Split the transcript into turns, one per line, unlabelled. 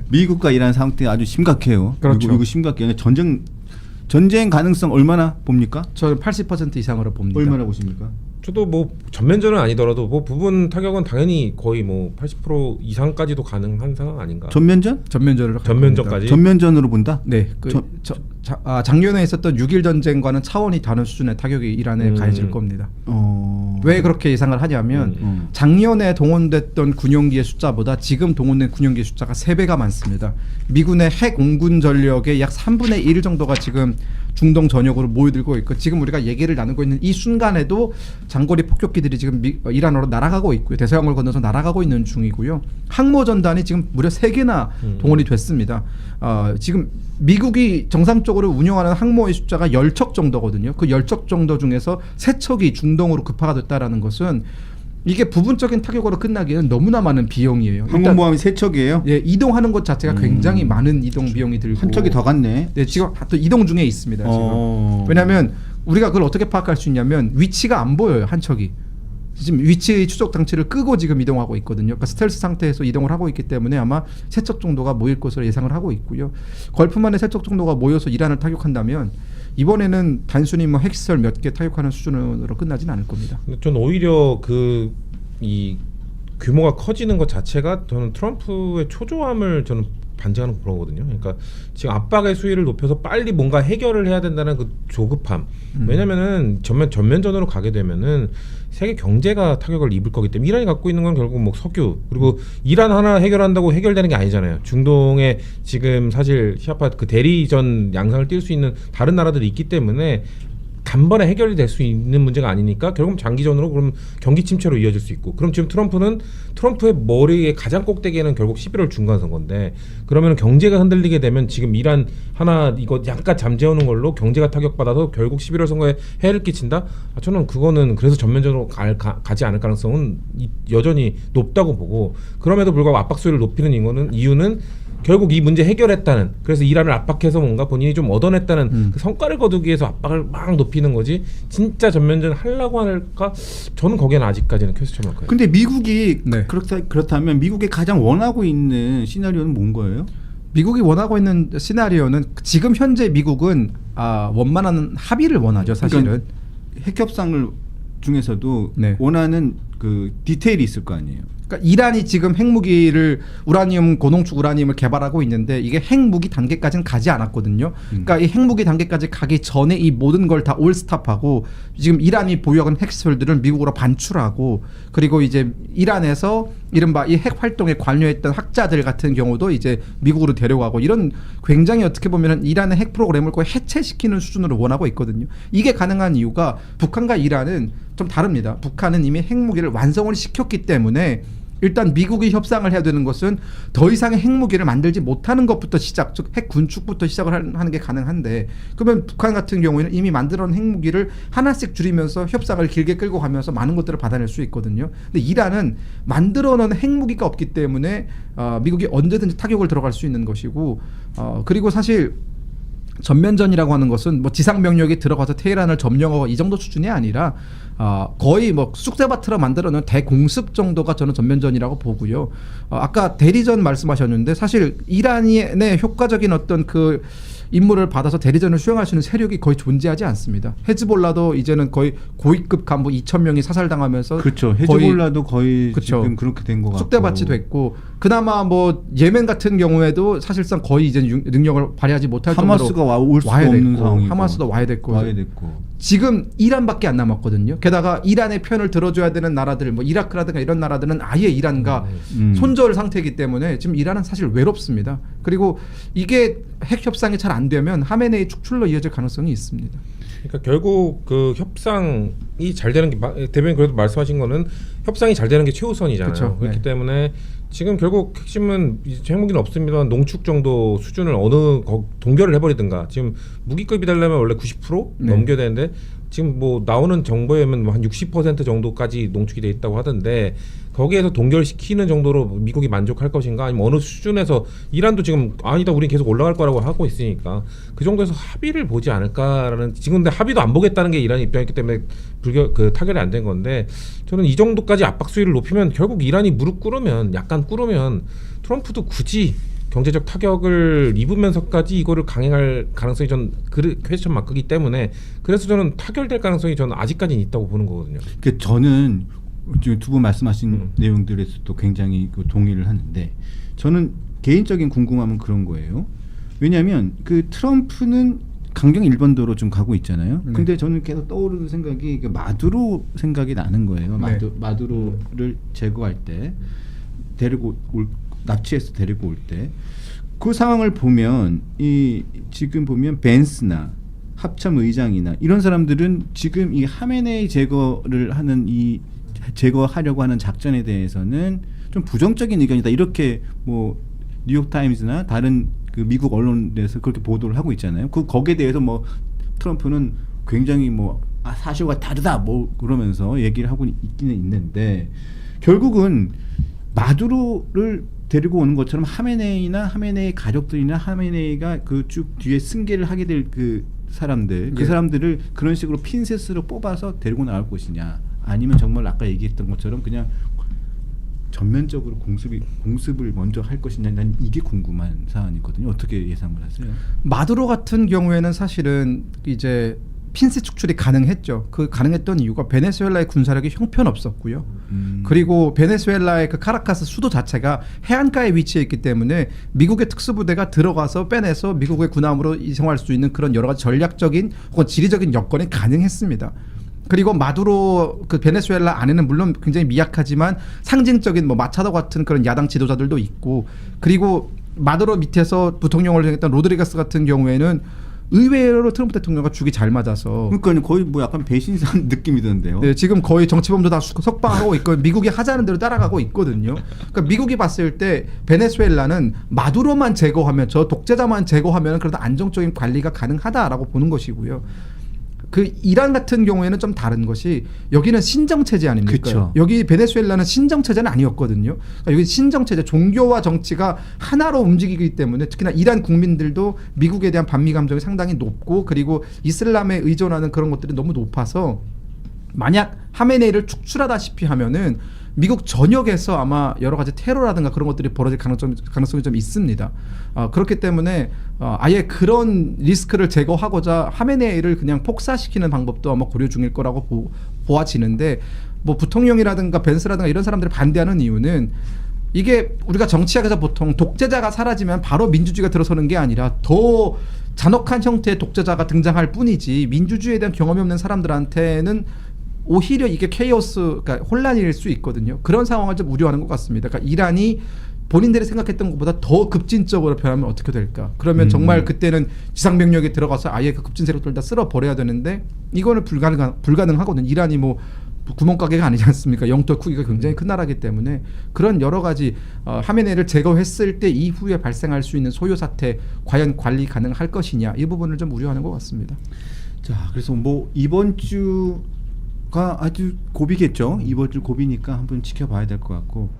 미국과 이란 상태 아주 심각해요.
그렇죠.
미국 심각해요. 전쟁 가능성 얼마나 봅니까?
저는 80% 이상으로 봅니다.
얼마나 보십니까?
저도 뭐 전면전은 아니더라도 뭐 부분 타격은 당연히 거의 뭐 80% 이상까지도 가능한 상황 아닌가.
전면전?
전면전으로 갈
전면전까지?
겁니다.
전면전으로 본다?
네. 작년에 있었던 6.1 전쟁과는 차원이 다른 수준의 타격이 이란에 가해질 겁니다. 왜 그렇게 예상을 하냐면 작년에 동원됐던 군용기의 숫자보다 지금 동원된 군용기의 숫자가 3배가 많습니다. 미군의 핵 공군 전력의 약 3분의 1 정도가 지금 중동 전역으로 모여들고 있고 지금 우리가 얘기를 나누고 있는 이 순간에도 장거리 폭격기들이 지금 이란으로 날아가고 있고요. 대서양을 건너서 날아가고 있는 중이고요. 항모전단이 지금 무려 3개나 동원이 됐습니다. 지금 미국이 정상적으로 운영하는 항모의 숫자가 10척 정도거든요. 그 10척 정도 중에서 3척이 중동으로 급파가 됐다라는 것은 이게 부분적인 타격으로 끝나기에는 너무나 많은 비용이에요.
항공모함이 3척이에요?
예, 이동하는 것 자체가 굉장히 많은 이동 비용이 들고
한 척이 더 갔네.
네, 지금 또 이동 중에 있습니다. 지금. 왜냐하면 우리가 그걸 어떻게 파악할 수 있냐면 위치가 안 보여요. 한 척이. 지금 위치 추적 장치를 끄고 지금 이동하고 있거든요. 그러니까 스텔스 상태에서 이동을 하고 있기 때문에 아마 3척 정도가 모일 것으로 예상을 하고 있고요. 걸프만에 3척 정도가 모여서 이란을 타격한다면 이번에는 단순히 뭐 핵시설 몇 개 타격하는 수준으로 끝나지는 않을 겁니다.
근데 전 오히려 이 규모가 커지는 것 자체가 저는 트럼프의 초조함을 저는 반증하는 그런 거거든요. 그러니까 지금 압박의 수위를 높여서 빨리 뭔가 해결을 해야 된다는 그 조급함. 왜냐면은 전면전으로 가게 되면은 세계 경제가 타격을 입을 거기 때문에 이란이 갖고 있는 건 결국 뭐 석유 그리고 이란 하나 해결한다고 해결되는 게 아니잖아요. 중동에 지금 사실 시아파 그 대리전 양상을 띌 수 있는 다른 나라들이 있기 때문에 단번에 해결이 될 수 있는 문제가 아니니까 결국 장기전으로 그럼 경기 침체로 이어질 수 있고 그럼 지금 트럼프의 머리의 가장 꼭대기에는 결국 11월 중간 선거인데 그러면 경제가 흔들리게 되면 지금 이란 하나 이거 약간 잠재우는 걸로 경제가 타격받아서 결국 11월 선거에 해를 끼친다? 저는 그거는 그래서 전면전으로 가지 않을 가능성은 여전히 높다고 보고 그럼에도 불구하고 압박 수위를 높이는 이유는 결국 이 문제 해결했다는 그래서 이란을 압박해서 뭔가 본인이 좀 얻어냈다는 그 성과를 거두기 위해서 압박을 막 높이는 거지 진짜 전면전 하려고 할까? 저는 거기에는 아직까지는 퀘스천 마크예요.
근데 미국이
네.
그렇다면 미국이 가장 원하고 있는 시나리오는 뭔 거예요?
미국이 원하고 있는 시나리오는 지금 현재 미국은 원만한 합의를 원하죠. 사실은.
그러니까 핵협상을 중에서도
네.
원하는 그 디테일이 있을 거 아니에요.
그러니까 이란이 지금 핵무기를 고농축 우라늄을 개발하고 있는데 이게 핵무기 단계까지는 가지 않았거든요. 그러니까 이 핵무기 단계까지 가기 전에 이 모든 걸 다 올스탑하고 지금 이란이 보유하는 핵시설들을 미국으로 반출하고 그리고 이제 이란에서 이른바 이 핵 활동에 관여했던 학자들 같은 경우도 이제 미국으로 데려가고 이런 굉장히 어떻게 보면은 이란의 핵 프로그램을 거의 해체시키는 수준으로 원하고 있거든요. 이게 가능한 이유가 북한과 이란은 좀 다릅니다. 북한은 이미 핵무기를 완성을 시켰기 때문에 일단 미국이 협상을 해야 되는 것은 더 이상의 핵무기를 만들지 못하는 것부터 시작, 즉 핵 군축부터 시작을 하는 게 가능한데 그러면 북한 같은 경우에는 이미 만들어놓은 핵무기를 하나씩 줄이면서 협상을 길게 끌고 가면서 많은 것들을 받아낼 수 있거든요. 근데 이란은 만들어놓은 핵무기가 없기 때문에 미국이 언제든지 타격을 들어갈 수 있는 것이고 그리고 사실 전면전이라고 하는 것은 뭐 지상 병력이 들어가서 테헤란을 점령하고 이 정도 수준이 아니라 거의 뭐 쑥대밭으로 만들어놓은 대공습 정도가 저는 전면전이라고 보고요. 아까 대리전 말씀하셨는데 사실 이란의 효과적인 어떤 그 임무를 받아서 대리전을 수행할 수 있는 세력이 거의 존재하지 않습니다. 헤즈볼라도 이제는 거의 고위급 간부 2,000명이 사살당하면서
그렇죠. 헤즈볼라도 거의 지금 그렇게 된 것 같고
쑥대밭이 됐고 그나마 뭐 예멘 같은 경우에도 사실상 거의 이제 능력을 발휘하지 못할 정도로
하마스가 올 수가 없는 상황이고
하마스도 와야 됐고 지금 이란밖에 안 남았거든요. 게다가 이란의 편을 들어줘야 되는 나라들 뭐 이라크라든가 이런 나라들은 아예 이란과 손절 상태이기 때문에 지금 이란은 사실 외롭습니다. 그리고 이게 핵 협상이 잘 안 되면 하메네이 축출로 이어질 가능성이 있습니다.
그러니까 결국 그 협상이 잘 되는 게 대변인 그래도 말씀하신 거는 협상이 잘 되는 게 최우선이잖아요.
그쵸,
그렇기
네.
때문에 지금 결국 핵심은 이제 핵무기는 없습니다만 농축 정도 수준을 동결을 해버리든가 지금 무기급이 되려면 원래 90%
네.
넘겨야 되는데 지금 뭐 나오는 정보에 의하면 한 60% 정도까지 농축이 돼 있다고 하던데 거기에서 동결시키는 정도로 미국이 만족할 것인가 아니면 어느 수준에서 이란도 지금 아니다 우린 계속 올라갈 거라고 하고 있으니까 그 정도에서 합의를 보지 않을까라는 지금 근데 합의도 안 보겠다는 게 이란 입장이기 때문에 타결이 안 된 건데 저는 이 정도까지 압박 수위를 높이면 결국 이란이 무릎 꿇으면 약간 꿇으면 트럼프도 굳이 경제적 타격을 입으면서까지 이거를 강행할 가능성이 전 퀘스천 마크이기 때문에 그래서 저는 타결될 가능성이 저는 아직까지는 있다고 보는 거거든요.
그 저는 지금 두 분 말씀하신 내용들에서도 굉장히 그 동의를 하는데 저는 개인적인 궁금함은 그런 거예요. 왜냐하면 그 트럼프는 강경 일본도로 좀 가고 있잖아요.
네.
근데 저는 계속 떠오르는 생각이 그 마두로 생각이 나는 거예요.
네.
마두로를 제거할 때 납치해서 데리고 올 때 그 상황을 보면 지금 보면 벤스나 합참 의장이나 이런 사람들은 지금 이 하메네이 제거하려고 하는 작전에 대해서는 좀 부정적인 의견이다. 이렇게 뭐 뉴욕 타임즈나 다른 그 미국 언론에서 그렇게 보도를 하고 있잖아요. 거기에 대해서 뭐 트럼프는 굉장히 사실과 다르다 그러면서 얘기를 하고 있기는 있는데 결국은 마두로를 데리고 오는 것처럼 하메네이 가족들이나 하메네이가 그 쭉 뒤에 승계를 하게 될 그 사람들 그
예.
사람들을 그런 식으로 핀셋으로 뽑아서 데리고 나올 것이냐 아니면 정말 아까 얘기했던 것처럼 그냥 전면적으로 공습을 먼저 할 것이냐 난 이게 궁금한 사안이거든요. 어떻게 예상을 하세요?
마두로 같은 경우에는 사실은 이제 핀셋 축출이 가능했죠. 그 가능했던 이유가 베네수엘라의 군사력이 형편없었고요. 그리고 베네수엘라의 그 카라카스 수도 자체가 해안가에 위치해 있기 때문에 미국의 특수부대가 들어가서 빼내서 미국의 군함으로 이송할 수 있는 그런 여러 가지 전략적인 혹은 지리적인 여건이 가능했습니다. 그리고 마두로 그 베네수엘라 안에는 물론 굉장히 미약하지만 상징적인 마차도 같은 그런 야당 지도자들도 있고 그리고 마두로 밑에서 부통령을 했던 로드리게스 같은 경우에는 의외로 트럼프 대통령과 죽이 잘 맞아서
그러니까 거의 약간 배신사 느낌이던데요.
네, 지금 거의 정치범도 다 석방하고 있고 미국이 하자는 대로 따라가고 있거든요. 그러니까 미국이 봤을 때 베네수엘라는 마두로만 제거하면 저 독재자만 제거하면 그래도 안정적인 관리가 가능하다라고 보는 것이고요. 그 이란 같은 경우에는 좀 다른 것이 여기는 신정 체제 아닙니까?
그쵸.
여기 베네수엘라는 신정 체제는 아니었거든요. 그러니까 여기 신정 체제, 종교와 정치가 하나로 움직이기 때문에 특히나 이란 국민들도 미국에 대한 반미 감정이 상당히 높고 그리고 이슬람에 의존하는 그런 것들이 너무 높아서 만약 하메네이를 축출하다시피 하면은 미국 전역에서 아마 여러 가지 테러라든가 그런 것들이 벌어질 가능성이 좀 있습니다. 그렇기 때문에 아예 그런 리스크를 제거하고자 하메네이를 그냥 폭사시키는 방법도 아마 고려 중일 거라고 보아지는데 부통령이라든가 벤스라든가 이런 사람들이 반대하는 이유는 이게 우리가 정치학에서 보통 독재자가 사라지면 바로 민주주의가 들어서는 게 아니라 더 잔혹한 형태의 독재자가 등장할 뿐이지 민주주의에 대한 경험이 없는 사람들한테는 오히려 이게 케이오스, 그러니까 혼란일 수 있거든요. 그런 상황을 좀 우려하는 것 같습니다. 그러니까 이란이 본인들이 생각했던 것보다 더 급진적으로 변하면 어떻게 될까? 그러면 정말 그때는 지상병력에 들어가서 아예 그 급진 세력들 다 쓸어버려야 되는데 이거는 불가능하거든요. 이란이 구멍가게가 아니지 않습니까? 영토 크기가 굉장히 큰 나라이기 때문에 그런 여러 가지 하메네이를 제거했을 때 이후에 발생할 수 있는 소요 사태 과연 관리 가능할 것이냐 이 부분을 좀 우려하는 것 같습니다.
자, 그래서 이번 주가 아주 고비겠죠. 이번 주 고비니까 한번 지켜봐야 될 것 같고.